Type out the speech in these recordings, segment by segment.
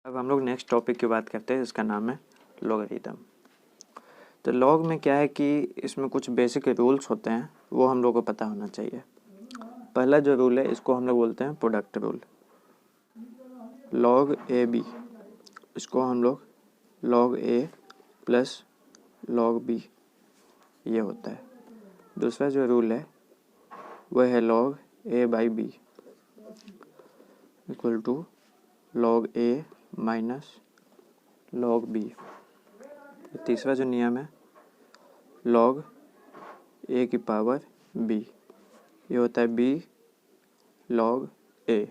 अब हम लोग नेक्स्ट टॉपिक की बात करते हैं, जिसका नाम है लॉगरिथम। तो लॉग में क्या है कि इसमें कुछ बेसिक रूल्स होते हैं, वो हम लोग को पता होना चाहिए। पहला जो रूल है इसको हम लोग बोलते हैं product rule. Log a b, इसको हम लोग log a plus log b, ये होता है। दूसरा जो रूल है वह है log a by b equal to log a minus log b. तीसरा जो नियम है लॉग ए की पावर बी, ये होता है बी लॉग ए।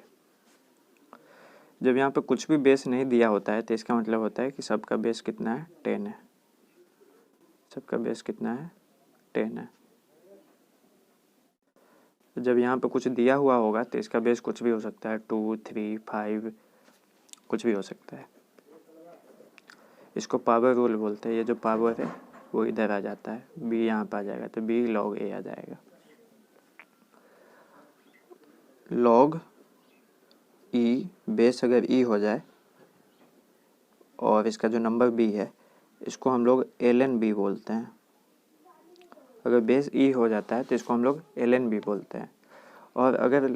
जब यहाँ पे कुछ भी बेस नहीं दिया होता है तो इसका मतलब होता है कि सबका बेस कितना है, 10 है। सबका बेस कितना है, 10 है। जब यहाँ पे कुछ दिया हुआ होगा तो इसका बेस कुछ भी हो सकता है, 2, 3, 5, कुछ भी हो सकता है। इसको पावर रूल बोलते हैं। ये जो पावर है वो इधर आ जाता है, बी यहाँ पे आ जाएगा तो बी लॉग ए आ जाएगा। लॉग ई, बेस अगर ई हो जाए और इसका जो नंबर बी है इसको हम लोग ln बी बोलते हैं। अगर बेस ई हो जाता है तो इसको हम लोग ln बी बोलते हैं। और अगर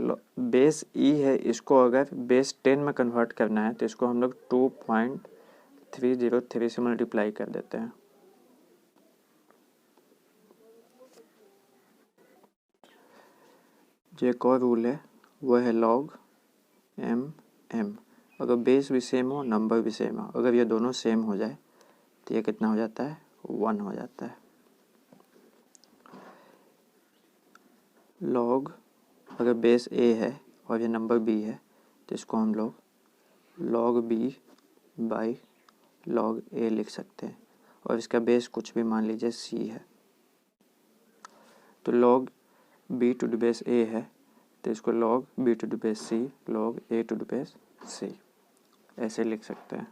बेस ई है, इसको अगर बेस 10 में कन्वर्ट करना है तो इसको हम लोग 2.303 से मल्टीप्लाई कर देते हैं। जो एक और रूल है वो है लॉग एम एम। अगर बेस भी सेम हो, नंबर भी सेम हो, अगर ये दोनों सेम हो जाए तो ये कितना हो जाता है, 1 हो जाता है। लॉग अगर बेस ए है और ये नंबर बी है तो इसको हम लोग लॉग बी बाई लॉग ए लिख सकते हैं। और इसका बेस कुछ भी मान लीजिए सी है, तो log b to the base a है तो इसको log b to the base c log a to the base c ऐसे लिख सकते हैं।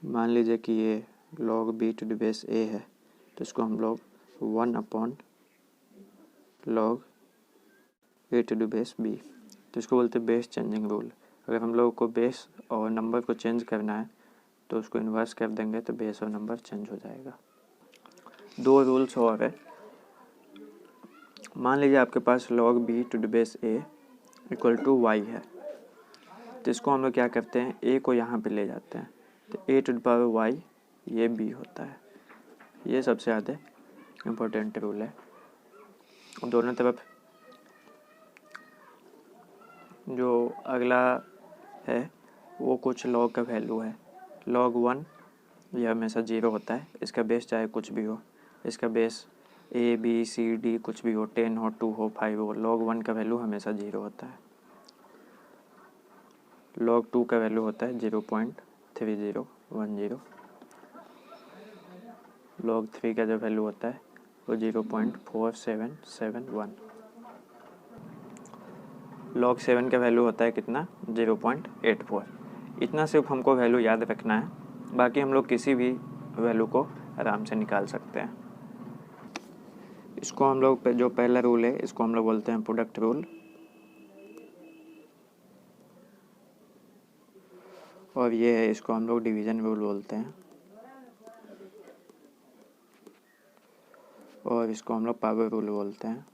मान लीजिए कि ये log b to the base a है तो इसको हम लोग 1 upon log a to the base b, तो इसको बोलते हैं बेस चेंजिंग रूल। अगर हम लोग को बेस और नंबर को चेंज करना है तो उसको इन्वर्स कर देंगे तो बेस और नंबर चेंज हो जाएगा। दो रूल्स और है। मान लीजिए आपके पास log b to the base a equal to y है, तो इसको हम लोग क्या करते हैं, a को यहाँ पे ले जाते हैं तो a to the power y ये b होता है। ये सबसे ज़्यादा इम्पोर्टेंट रूल है। दोनों तरफ जो अगला है वो कुछ log का वैल्यू है। log 1 यह हमेशा 0 होता है, इसका बेस चाहे कुछ भी हो, इसका base a b c d कुछ भी हो, 10 हो, 2 हो, 5 हो, log 1 का वैल्यू हमेशा 0 होता है। log 2 का वैल्यू होता है 0.3010। log 3 का जो वैल्यू होता है वो 0.4771। log 7 का वैल्यू होता है कितना, 0.84। इतना सिर्फ हमको वैल्यू याद रखना है, बाकी हम लोग किसी भी वैल्यू को आराम से निकाल सकते हैं। इसको हम लोग जो पहला रूल है इसको हम लोग बोलते हैं प्रोडक्ट रूल, और ये है इसको हम लोग डिवीजन रूल बोलते हैं, और इसको हम लोग पावर रूल बोलते हैं,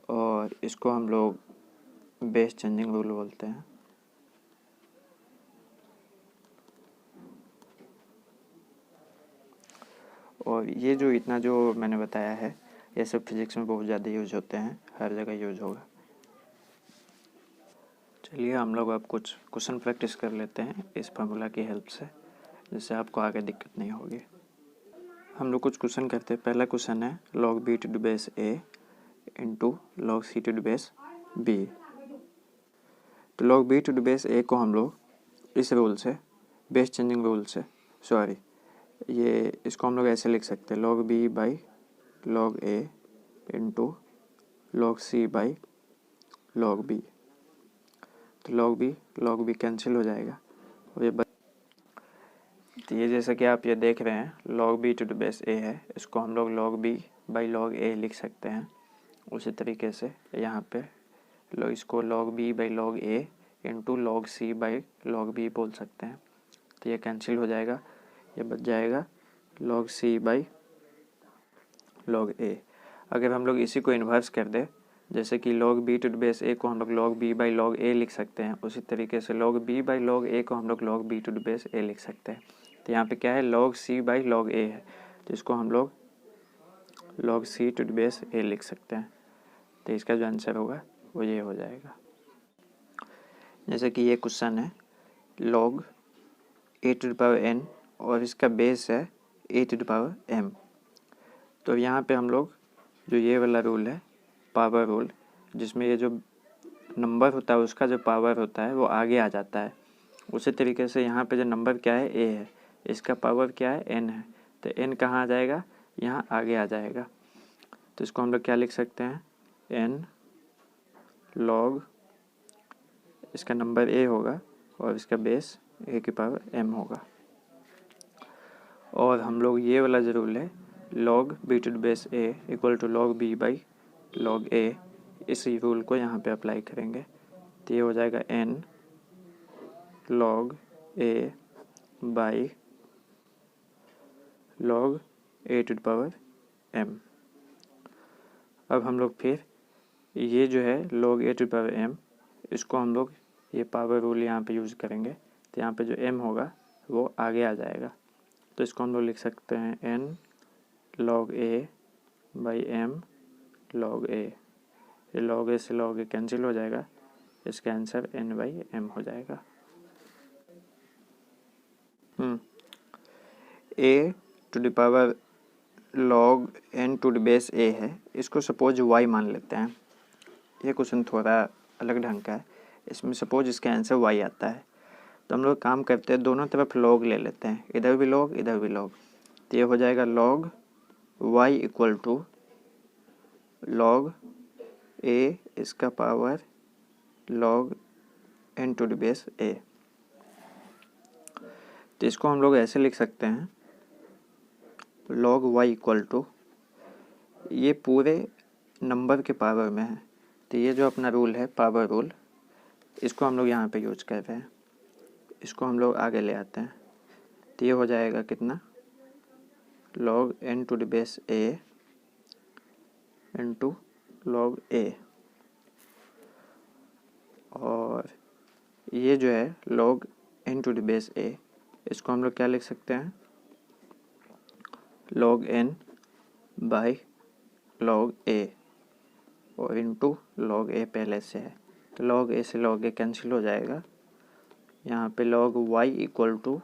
और इसको हम लोग बेस चेंजिंग रूल बोलते हैं। और ये जो इतना जो मैंने बताया है ये सब फिजिक्स में बहुत ज़्यादा यूज होते हैं, हर जगह यूज होगा। चलिए हम लोग अब कुछ क्वेश्चन प्रैक्टिस कर लेते हैं इस फार्मूला की हेल्प से, जिससे आपको आगे दिक्कत नहीं होगी। हम लोग कुछ क्वेश्चन करते हैं। पहला क्वेश्चन है log b to the base a into log c to the base b। तो log b to the base a को हम लोग इस रूल से, बेस चेंजिंग रूल से, ये इसको हम लोग ऐसे लिख सकते हैं, log b by log a into log c by log b। तो log b कैंसिल हो जाएगा और तो ये जैसा कि आप ये देख रहे हैं log b to the base a है, इसको हम लोग log b by log a लिख सकते हैं। उसी तरीके से यहाँ पे इसको log b by log a into log c by log b बोल सकते हैं। तो ये कैंसिल हो जाएगा, ये बच जाएगा log c by log a। अगर हम लोग इसी को इन्वर्स कर दें, जैसे कि log b to the base a को हम लोग log b by log a लिख सकते हैं, उसी तरीके से log b by log a को हम लोग log b to the base a लिख सकते हैं। तो यहाँ पे क्या है, log c by log a है, तो इसको हम लोग log c to the base a लिख सकते हैं। तो इसका जो आंसर होगा वो ये हो जाएगा। जैसे कि ये क्वेश्चन है log a to the power n और इसका बेस है a to the power m। तो यहाँ पे हम लोग जो ये वाला रूल है पावर रूल, जिसमें ये जो नंबर होता है उसका जो पावर होता है वो आगे आ जाता है, उसी तरीके से यहाँ पे जो नंबर क्या है a है, इसका पावर क्या है n है, तो n कहाँ आ जाएगा, यहाँ आगे आ जाएगा। तो इसको हम लोग क्या लिख सकते हैं, n log इसका नंबर a होगा और इसका बेस a की पावर m होगा। और हम लोग ये वाला जो रूल है log b to the base a equal to log b by log a, इसी रूल को यहाँ पे अप्लाई करेंगे। तो ये हो जाएगा n log a by log a to the power m। अब हम लोग फिर ये जो है log a to the power m, इसको हम लोग ये पावर रूल यहाँ पे यूज़ करेंगे। तो यहाँ पे जो m होगा वो आगे आ जाएगा, तो इसको हम लोग लिख सकते हैं n log a by m log a। ये log a से log a कैंसिल हो जाएगा, इसका आंसर n बाई m हो जाएगा। a to the power log n to the base a है, इसको सपोज y मान लेते हैं। ये क्वेश्चन थोड़ा अलग ढंग का है, इसमें सपोज इसका आंसर y आता है, तो हम लोग काम करते हैं दोनों तरफ log ले लेते हैं, इधर भी log इधर भी log। तो ये हो जाएगा log y equal to log a इसका power log n to the base a। तो इसको हम लोग ऐसे लिख सकते हैं log y इक्वल टू, ये पूरे नंबर के पावर में है, तो ये जो अपना रूल है पावर रूल, इसको हम लोग यहाँ पे यूज कर रहे हैं, इसको हम लोग आगे ले आते हैं। तो ये हो जाएगा कितना, log n to the base a into log a, और ये जो है log n to the base a, इसको हम लोग क्या लिख सकते हैं, log n by log a और इंटू log a पहले से है, तो log a से log a कैंसिल हो जाएगा। यहाँ पे log y equal to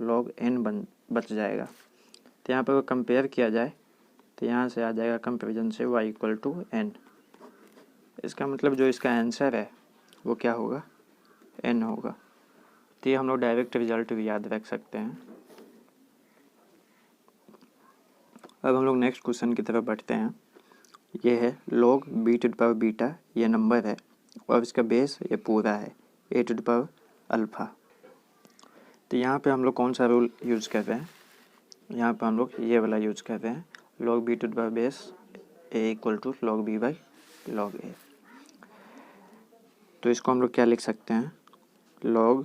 log n बच जाएगा। तो यहाँ पे अगर कंपेयर किया जाए तो यहाँ से आ जाएगा कंपेरिजन से y इक्वल टू n। इसका मतलब जो इसका आंसर है वो क्या होगा, n होगा। तो ये हम लोग डायरेक्ट रिजल्ट भी याद रख सकते हैं। अब हम लोग नेक्स्ट क्वेश्चन की तरफ बढ़ते हैं। ये है log b to the power beta, ये नंबर है और इसका बेस ये पूरा है a to the power alpha. तो यहाँ पे हम लोग कौन सा रूल यूज़ कर रहे हैं, यहाँ पे हम लोग ये वाला यूज़ कर रहे हैं log b to the power base a equal to log b by log a। तो इसको हम लोग क्या लिख सकते हैं, log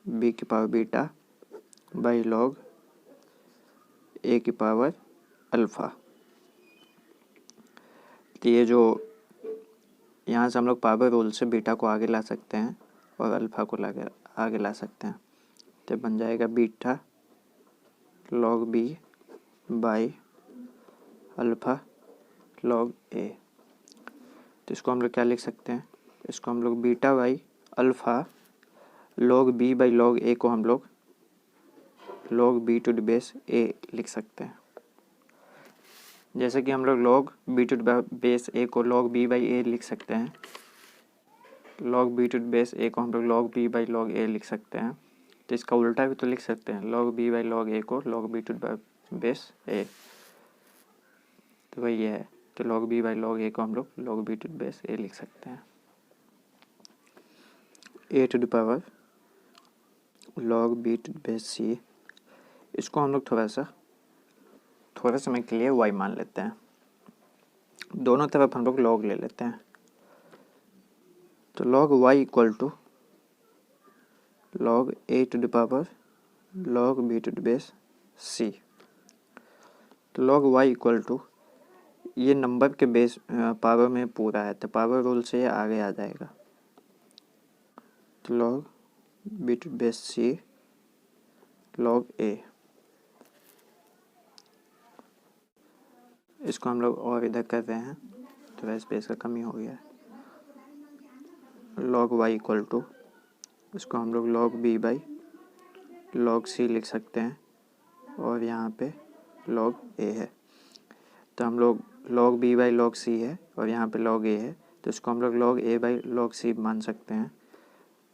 b की power beta by log a की पावर अल्फ़ा। तो ये जो यहाँ से हम लोग पावर रूल से बीटा को आगे ला सकते हैं और अल्फ़ा को आगे ला सकते हैं, तो बन जाएगा beta log b by alpha log a। तो इसको हम लोग क्या लिख सकते हैं, इसको हम लोग beta by alpha log b by log a को हम लोग log b to the base a लिख सकते हैं। जैसे कि हम लोग log b to the base a को log b बाई a लिख सकते हैं, log b to the base a को हम लोग log b by log a लिख सकते हैं। तो इसका उल्टा भी तो लिख सकते हैं, log b by log a को log b to the base a, तो वही है। तो log b by log a को हम लोग log b to the base a लिख सकते हैं। a to the power log b to the base c, इसको हम लोग थोड़ा समय के लिए y मान लेते हैं। दोनों तरफ हम लोग लॉग ले लेते हैं। तो log y equal to log a to the power log b to the base c। तो log y इक्वल टू ये नंबर के बेस पावर में पूरा है, तो पावर रूल से ये आगे आ जाएगा। तो log b to the base c log a, इसको हम लोग और इधर कर रहे हैं तो वह स्पेस का कमी हो गया है। log y इक्वल टू इसको हम लोग log b by log c लिख सकते हैं, और यहाँ पे log a है। तो हम लोग log b by log c है और यहाँ पे log a है, तो इसको हम लोग log a by log c मान सकते हैं।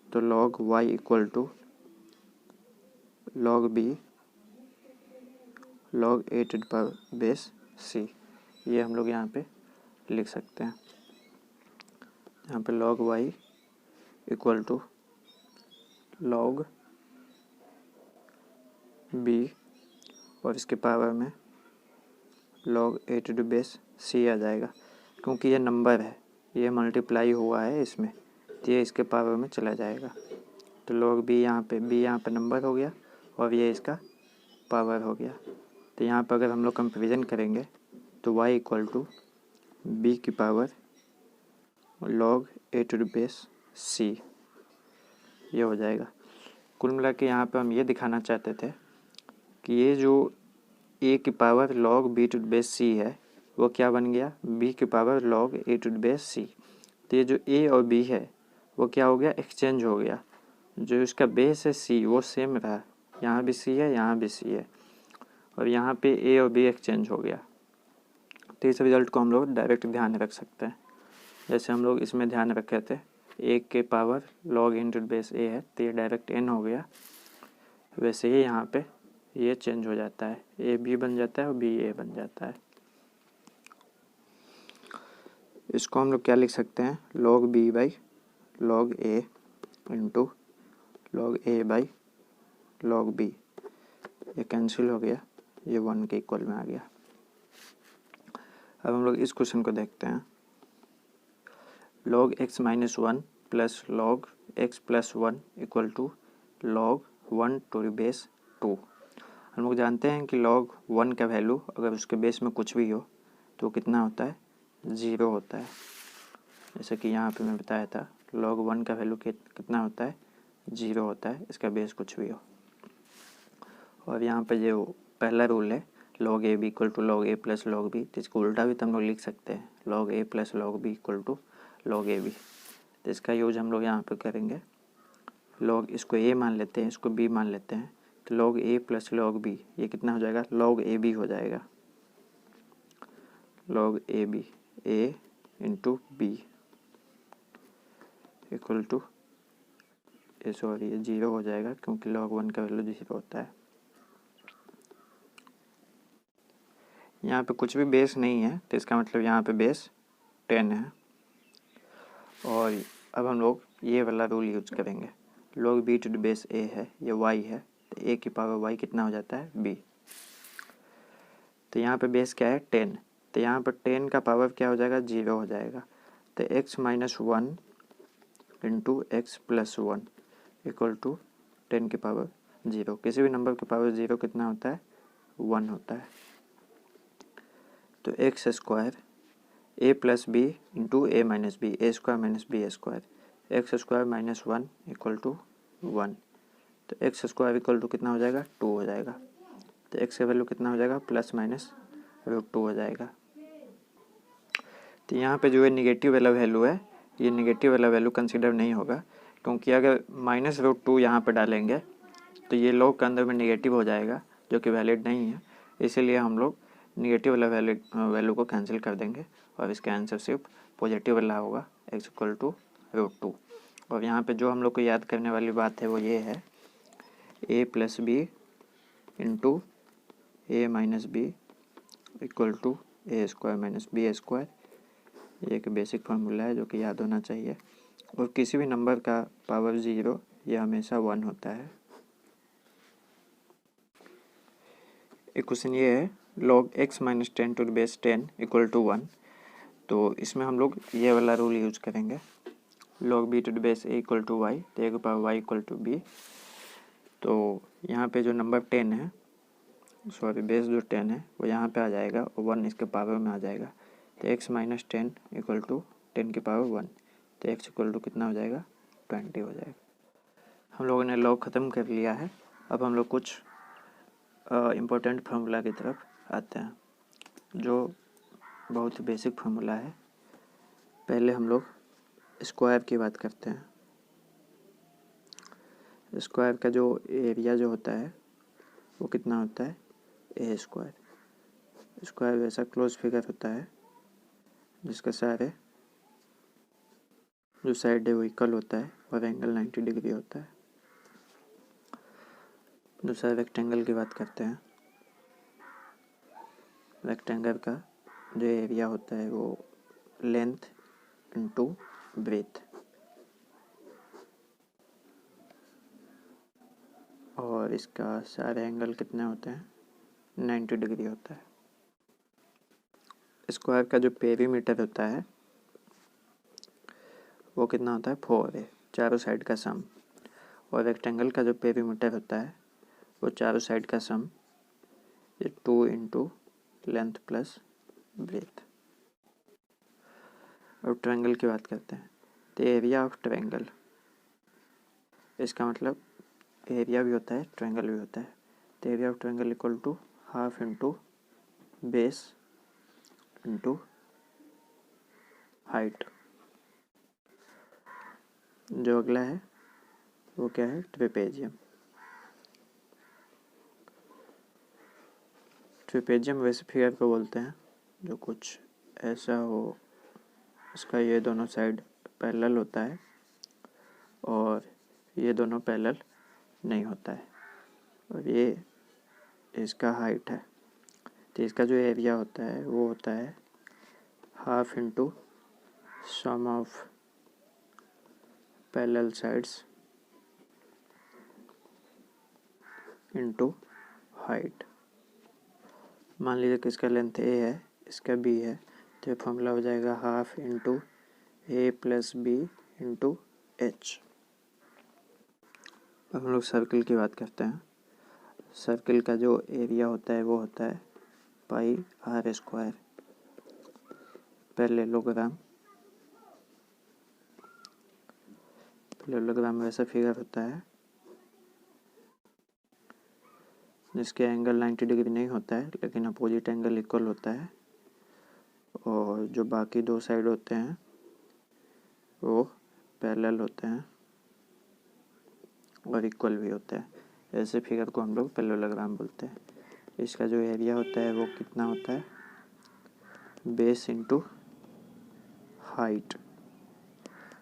तो log y equal to log b log a to the power base c, ये हम लोग यहाँ पे लिख सकते हैं। यहाँ पे log y equal to log b और इसके पावर में log a to the base c आ जाएगा, क्योंकि ये नंबर है, ये मल्टीप्लाई हुआ है इसमें, तो ये इसके पावर में चला जाएगा। तो log b यहाँ पे नंबर हो गया और ये इसका पावर हो गया। तो यहाँ पर अगर हम लोग कंपेरिजन करेंगे तो y इक्वल टू b की power log a to the base c, ये हो जाएगा। कुल मिला के यहाँ पे हम ये दिखाना चाहते थे कि ये जो a की power log b to the base c है वो क्या बन गया, b की power log a to the base c। तो ये जो a और b है वो क्या हो गया, एक्सचेंज हो गया। जो इसका बेस है c वो सेम रहा, यहाँ भी c है यहाँ भी c है, और यहाँ पे a और b एक्सचेंज हो गया। तो इस रिजल्ट को हम लोग डायरेक्ट ध्यान रख सकते हैं। जैसे हम लोग इसमें ध्यान रखे थे a के power log n to the base a है, तो ये डायरेक्ट n हो गया। वैसे ही यहाँ पे ये चेंज हो जाता है, a b बन जाता है और b a बन जाता है। इसको हम लोग क्या लिख सकते हैं, log b by log a into log a by log b, ये कैंसिल हो गया, ये 1 के इक्वल में आ गया। अब हम लोग इस क्वेश्चन को देखते हैं। log x minus 1 plus log x plus 1 equal to log 1 to the base 2। हम लोग जानते हैं कि log 1 का वैल्यू अगर उसके बेस में कुछ भी हो तो कितना होता है, 0 होता है। जैसे कि यहाँ पे मैं बताया था log 1 का वैल्यू कितना होता है, 0 होता है, इसका बेस कुछ भी हो। और यहाँ पे जो पहला रूल है log a b equal to log a plus log b, तो इसको उल्टा भी तो हम लोग लिख सकते हैं, log a plus log b equal to log a b। तो इसका यूज हम लोग यहाँ पे करेंगे। log इसको a मान लेते हैं, इसको b मान लेते हैं, तो log a plus log b ये कितना हो जाएगा, log a b हो जाएगा। log a b a into b equal to sorry ये 0 हो जाएगा, क्योंकि log 1 का वैल्यू 0 होता है। यहाँ पे कुछ भी बेस नहीं है, तो इसका मतलब यहाँ पे बेस 10 है। और अब हम लोग ये वाला रूल यूज करेंगे, log b to the base a है, ये y है, तो a की पावर y कितना हो जाता है, b। तो यहाँ पे बेस क्या है, 10, तो यहाँ पर 10 का पावर क्या हो जाएगा, 0 हो जाएगा। तो x minus 1 into X plus 1 equal to 10 की पावर 0। किसी भी नंबर की पावर 0 कितना होता है, 1 होता है। तो X square a plus B into A minus B, A square minus B square, X square minus 1 equal to 1। तो एक्स स्क्वायर इक्वल टू कितना हो जाएगा, 2 हो जाएगा। तो एक्स का वैल्यू कितना हो जाएगा, प्लस माइनस √2 हो जाएगा। तो यहाँ पे जो है निगेटिव वाला वैल्यू है, ये निगेटिव वाला वैल्यू कंसिडर नहीं होगा, क्योंकि अगर माइनस √2 यहाँ पे डालेंगे तो ये लॉग के अंदर में निगेटिव हो जाएगा, जो कि वैलिड नहीं है। इसीलिए हम लोग निगेटिव वाला वैल्यू को कैंसिल कर देंगे और इसका आंसर सिर्फ पॉजिटिव वाला होगा, x इक्वल टू √2। और यहाँ पे जो हम लोग को याद करने वाली बात है वो ये है, a plus B into A minus B equal to A square minus B square. ये एक बेसिक फार्मूला है जो कि याद होना चाहिए। और किसी भी नंबर का पावर 0 ये हमेशा 1 होता है। एक क्वेश्चन ये है, log x minus 10 to the base 10 equal to 1। तो इसमें हम लोग ये वाला रूल यूज़ करेंगे, log b to the base a equal to Y, तो a की पावर y इक्वल टू b। तो यहाँ पे जो नंबर 10 है, सॉरी बेस जो 10 है वो यहाँ पे आ जाएगा और 1 इसके पावर में आ जाएगा। तो x माइनस 10 इक्वल टू 10 की पावर 1, तो x इक्वल टू कितना हो जाएगा, 20 हो जाएगा। हम लोगों ने लॉग ख़त्म कर लिया है। अब हम लोग कुछ इम्पोर्टेंट फार्मूला की तरफ आते हैं, जो बहुत ही बेसिक फार्मूला है। पहले हम लोग स्क्वायर की बात करते हैं। स्क्वायर का जो एरिया जो होता है वो कितना होता है, ए स्क्वायर। स्क्वायर वैसा क्लोज फिगर होता है जिसका सारे जो साइड है वो इक्वल होता है और एंगल 90 डिग्री होता है। दूसरा रेक्टेंगल की बात करते हैं। रेक्टेंगल का जो एरिया होता है वो लेंथ इनटू ब्रेथ, और इसका सारे एंगल कितने होते हैं, 90 डिग्री होता है। स्क्वायर का जो पेरीमीटर होता है वो कितना होता है, 4 है, चारों साइड का सम। और रेक्टेंगल का जो पेरीमीटर होता है वो चारों साइड का सम, ये 2 इंटू लेंथ प्लस ब्रेथ। और ट्रायंगल की बात करते हैं, तो एरिया ऑफ ट्रायंगल, इसका मतलब एरिया भी होता है ट्रायंगल भी होता है। तो area of triangle equal to half into base into height. जो अगला है वो क्या है, ट्रेपेजियम। ट्रेपेजियम वैसे फिगर को बोलते हैं जो कुछ ऐसा हो, इसका ये दोनों साइड पैरेलल होता है और ये दोनों पैरेलल नहीं होता है, और ये इसका हाइट है। तो इसका जो एरिया होता है वो होता है half into sum of parallel sides into height. मान लीजिए कि इसका लेंथ ए है, इसका बी है, तो फॉर्मूला हो जाएगा हाफ इंटू ए प्लस बी इंटू एच। अब हम लोग सर्कल की बात करते हैं। सर्कल का जो एरिया होता है वो होता है पाई आर स्क्वायर। पैरेललोग्राम वैसा फिगर होता है जिसके एंगल 90 डिग्री नहीं होता है लेकिन अपोजिट एंगल इक्वल होता है, और जो बाकी दो साइड होते हैं वो पैरेलल होते हैं और इक्वल भी होते हैं। ऐसे फिगर को हम लोग पैरेललोग्राम बोलते हैं। इसका जो एरिया होता है वो कितना होता है, बेस इंटू हाइट।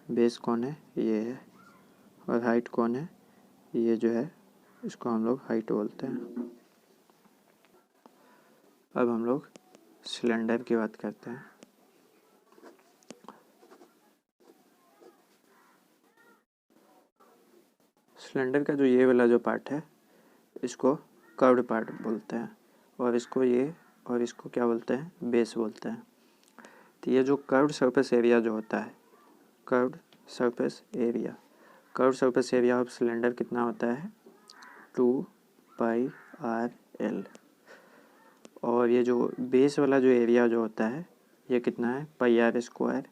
बेस कौन है, ये है, और हाइट कौन है, ये जो है इसको हम लोग हाइट बोलते हैं। अब हम लोग सिलेंडर की बात करते हैं। सिलेंडर का जो ये वाला जो पार्ट है इसको कर्व्ड पार्ट बोलते हैं, और इसको क्या बोलते हैं, बेस बोलते हैं। तो ये जो कर्व्ड सरफेस एरिया जो होता है, curved surface area of cylinder कितना होता है, 2πr/L। और ये जो बेस वाला जो एरिया जो होता है ये कितना है, πr²।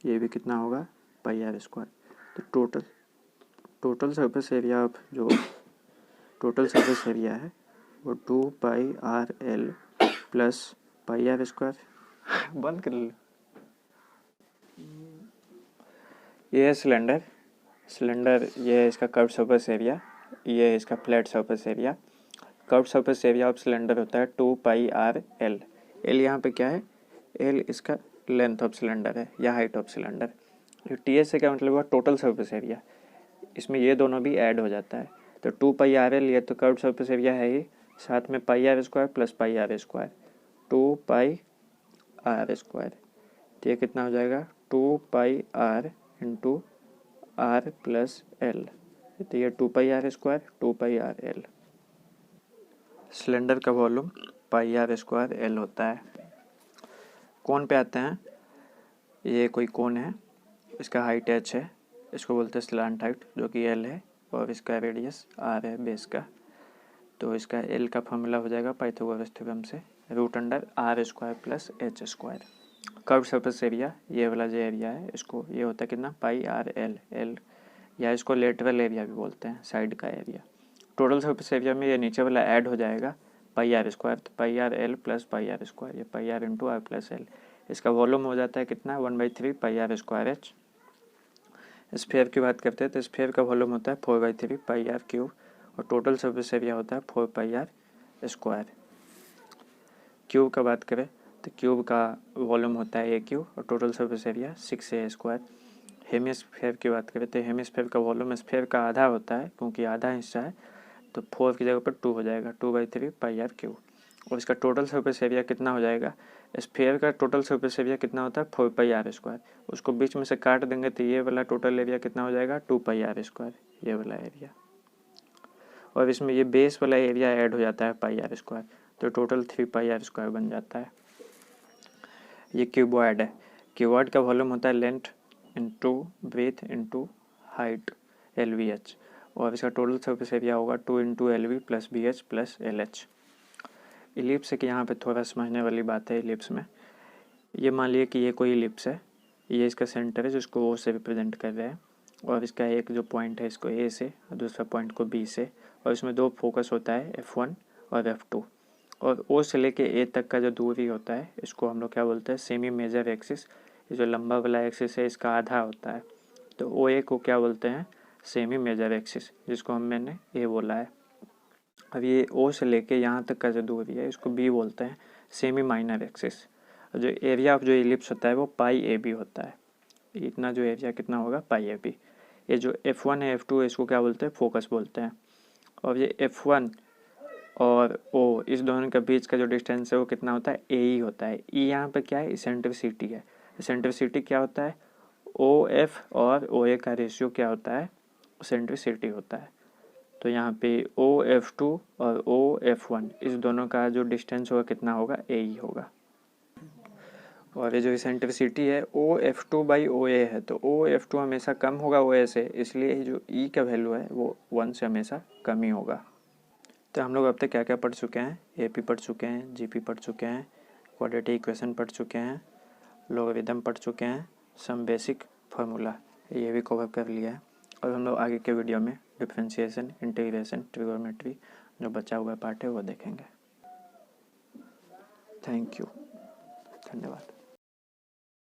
ये भी कितना होगा, πr²। तो टोटल सरफेस एरिया ऑफ जो टोटल सरफेस एरिया है वो 2πr/L प्लस πr²। बंद कर लो। ये है सिलेंडर, ये है इसका कर्व सरफेस एरिया, ये है इसका flat surface area. Curve surface area of cylinder होता है 2πr/L। L यहाँ पे क्या है, L इसका लेंथ ऑफ सिलेंडर है या हाइट ऑफ सिलेंडर। TS से क्या मतलब हुआ, टोटल सरफेस एरिया। इसमें ये दोनों भी ऐड हो जाता है, तो 2πr/L ये तो कर्व सरफेस एरिया है ही, साथ में πr² प्लस πr², 2πr²। तो ये कितना हो जाएगा, 2πr into r plus L। तो ये 2πr², 2πr/L। सिलेंडर का वॉल्यूम πr² L होता है। कौन पे आते हैं, ये कोई कोन है, इसका हाइट h है, इसको बोलते हैं स्लांट हाइट जो कि l है, और इसका रेडियस r है बेस का। तो इसका l का फॉर्मूला हो जाएगा पाइथागोरस थ्योरम से √r² plus h²। Curve surface area, ये वाला जो एरिया है इसको, ये होता है कितना, पाई आर एल एल, या इसको लेटरल एरिया भी बोलते हैं, साइड का एरिया। टोटल सरफेस एरिया में ये नीचे वाला ऐड हो जाएगा πr², तो πr_l प्लस πr², ये πr into r plus L. इसका वॉल्यूम हो जाता है कितना, 1/3 πr²h। स्फीयर की बात करते हैं तो स्फीयर का वॉल्यूम होता है 4/3 πr3, और टोटल सरफेस एरिया होता है 4 πr²। क्यूब का बात करें तो क्यूब का वॉल्यूम होता है a क्यूब, और total surface area 6a²। Hemisphere की बात करें तो हेमिस्फीयर का वॉल्यूम स्फीयर का आधा होता है, क्योंकि आधा हिस्सा है तो 4 की जगह पर 2 हो जाएगा, 2/3 πr3। और इसका टोटल सरफेस एरिया कितना हो जाएगा, स्फीयर का टोटल सरफेस एरिया कितना होता है 4 πr², उसको बीच में से काट देंगे तो ये वाला टोटल एरिया कितना हो जाएगा 2 πr², ये वाला एरिया। और इसमें ये बेस वाला एरिया ऐड हो जाता है πr², तो टोटल 3 πr² बन जाता है। ये क्यूबॉइड है। क्यूबॉइड का वॉल्यूम होता है length into breadth into height LVH, और इसका टोटल सरफेस एरिया होगा 2 into LV plus BH plus LH। Ellipse के यहाँ पे थोड़ा समझने वाली बात है। इलिप्स में ये मान लिया कि ये कोई इलिप्स है, ये इसका सेंटर है जिसको O से रिप्रेजेंट कर रहे हैं, और इसका एक जो पॉइंट है इसको A से और दूसरा पॉइंट को B से, और इसमें दो फोकस होता है F1 और F2, और O से लेके A तक का जो दूरी होता है इसको हम लोग क्या बोलते हैं, सेमी मेजर एक्सिस। ये जो लंबा वाला एक्सिस है इसका आधा होता है, तो OA को क्या बोलते हैं, सेमी मेजर एक्सिस, जिसको मैंने A बोला है। अब ये O से लेके यहाँ तक का जो दूरी है इसको B बोलते हैं, सेमी माइनर एक्सिस। जो एरिया ऑफ जो इलिप्स होता है वो πAB होता है। इतना जो एरिया कितना होगा πAB। ये जो F1 है F2 है इसको क्या बोलते हैं, फोकस बोलते हैं। और ये F1 और O, इस दोनों के बीच का जो डिस्टेंस है वो कितना होता है, AE होता है। E यहाँ पे क्या है, इसेंट्रिसिटी है। इसेंट्रिसिटी क्या होता है, OF और OA का रेशियो क्या होता है, इसेंट्रिसिटी होता है। तो यहाँ पे OF2 और OF1 इस दोनों का जो डिस्टेंस होगा कितना होगा, AE होगा। और ये जो इसेंट्रिसिटी है OF2/OA है, तो OF2 हमेशा कम होगा OA से, इसलिए जो E का वैल्यू है वो 1 से हमेशा कम ही होगा। तो हम लोग अब तक क्या क्या पढ़ चुके हैं, AP पढ़ चुके हैं, GP पढ़ चुके हैं, क्वाड्रेटिक इक्वेशन पढ़ चुके हैं, लोगरिथम पढ़ चुके हैं, सम बेसिक फार्मूला ये भी कवर कर लिया है। और हम लोग आगे के वीडियो में डिफरेंशिएशन, इंटीग्रेशन, ट्रिगोनोमेट्री जो बचा हुआ पार्ट है वो देखेंगे। थैंक यू, धन्यवाद।